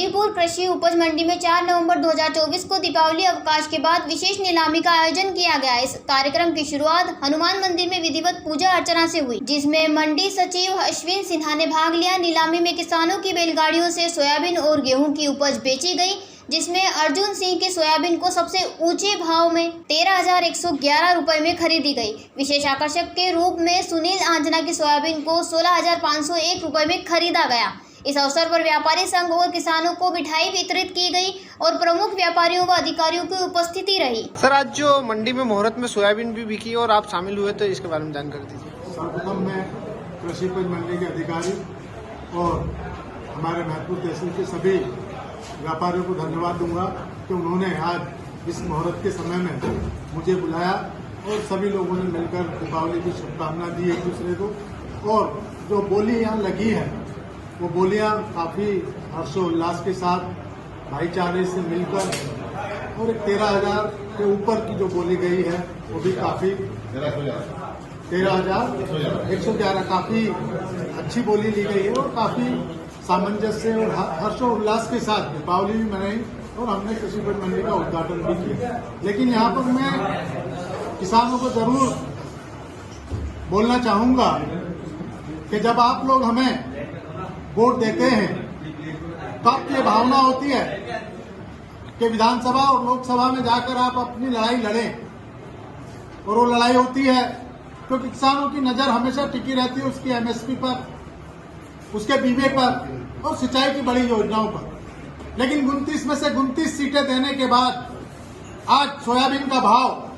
देवीपुर कृषि उपज मंडी में 4 नवंबर 2024 को दीपावली अवकाश के बाद विशेष नीलामी का आयोजन किया गया। इस कार्यक्रम की शुरुआत हनुमान मंदिर में विधिवत पूजा अर्चना से हुई, जिसमें मंडी सचिव अश्विन सिन्हा ने भाग लिया। नीलामी में किसानों की बैलगाड़ियों से सोयाबीन और गेहूं की उपज बेची गई, जिसमें अर्जुन सिंह की सोयाबीन को सबसे ऊंचे भाव में 13,111 रुपए में खरीदी गई। विशेष आकर्षक के रूप में सुनील आंजना की सोयाबीन को 16,501 रुपए में खरीदा गया। इस अवसर पर व्यापारी संघ और किसानों को मिठाई वितरित की गई और प्रमुख व्यापारियों व अधिकारियों की उपस्थिति रही। सर, आज जो मंडी में मुहूर्त में सोयाबीन भी बिकी और आप शामिल हुए, तो इसके बारे में जानकारी दीजिए। सर्वप्रथम मैं कृषि उपज मंडी के अधिकारी और हमारे महत्वपूर्ण तहसील के सभी व्यापारियों को धन्यवाद दूंगा कि उन्होंने आज इस मुहूर्त के समय में मुझे बुलाया और सभी लोगों ने मिलकर दीपावली की शुभकामना दी एक दूसरे को। और जो बोली यहाँ लगी है वो बोलियां काफी हर्षोल्लास के साथ भाईचारे से मिलकर और 13,000 के ऊपर की जो बोली गई है वो भी काफी 13,111 काफी अच्छी बोली ली गई है और काफी सामंजस्य और हर्षोल्लास के साथ दीपावली भी मनाई और हमने कृषि उपज मंडी का उद्घाटन भी किया। लेकिन यहाँ पर मैं किसानों को जरूर बोलना चाहूंगा कि जब आप लोग हमें वोट देते हैं तो आपकी भावना होती है कि विधानसभा और लोकसभा में जाकर आप अपनी लड़ाई लड़ें, और वो लड़ाई होती है क्योंकि किसानों की नजर हमेशा टिकी रहती है उसकी एमएसपी पर, उसके बीमे पर और सिंचाई की बड़ी योजनाओं पर। लेकिन 29 में से 29 सीटें देने के बाद आज सोयाबीन का भाव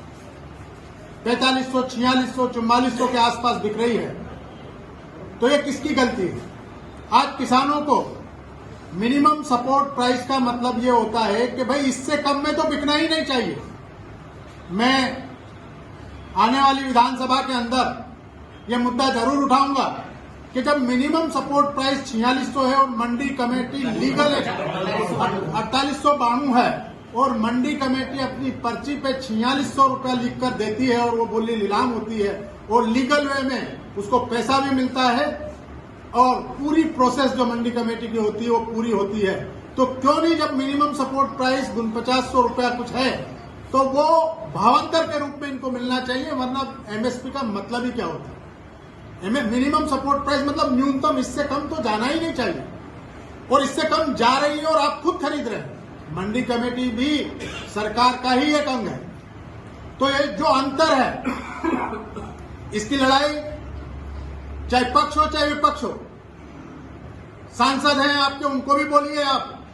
4500, 4600, 4400 के आसपास बिक रही है। तो ये किसकी गलती है? आज किसानों को मिनिमम सपोर्ट प्राइस का मतलब ये होता है कि भाई इससे कम में तो बिकना ही नहीं चाहिए। मैं आने वाली विधानसभा के अंदर ये मुद्दा जरूर उठाऊंगा कि जब मिनिमम सपोर्ट प्राइस 4600 है और मंडी कमेटी लीगल 4892 है और मंडी कमेटी अपनी पर्ची पे 4600 रुपया लिखकर देती है और वो बोली नीलाम होती है और लीगल वे में उसको पैसा भी मिलता है और पूरी प्रोसेस जो मंडी कमेटी की होती है वो पूरी होती है, तो क्यों नहीं जब मिनिमम सपोर्ट प्राइस 4900 रुपया कुछ है तो वो भावांतर के रूप में इनको मिलना चाहिए, वरना एमएसपी का मतलब ही क्या होता है? मिनिमम सपोर्ट प्राइस मतलब न्यूनतम, इससे कम तो जाना ही नहीं चाहिए और इससे कम जा रही है और आप खुद खरीद रहे हैं। मंडी कमेटी भी सरकार का ही एक अंग है। तो ये जो अंतर है, इसकी लड़ाई चाहे पक्ष हो चाहे विपक्ष हो, सांसद हैं आपके, उनको भी बोलिए आप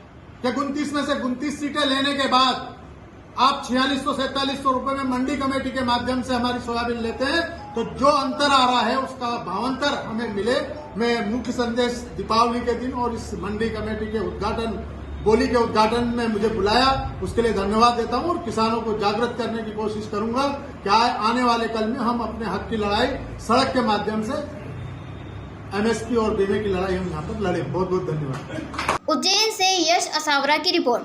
कि 29 में से 29 सीटें लेने के बाद आप 4600-4700 रुपए में मंडी कमेटी के माध्यम से हमारी सोयाबीन लेते हैं, तो जो अंतर आ रहा है उसका भावांतर हमें मिले। मैं मुख्य संदेश दीपावली के दिन और इस मंडी कमेटी के उद्घाटन, बोली के उद्घाटन में मुझे बुलाया, उसके लिए धन्यवाद देता हूं और किसानों को जागृत करने की कोशिश करूंगा कि आने वाले कल में हम अपने हक की लड़ाई सड़क के माध्यम से एमएसपी और बीमे की लड़ाई हम यहाँ पर लड़े। बहुत बहुत धन्यवाद। उज्जैन से यश असावरा की रिपोर्ट।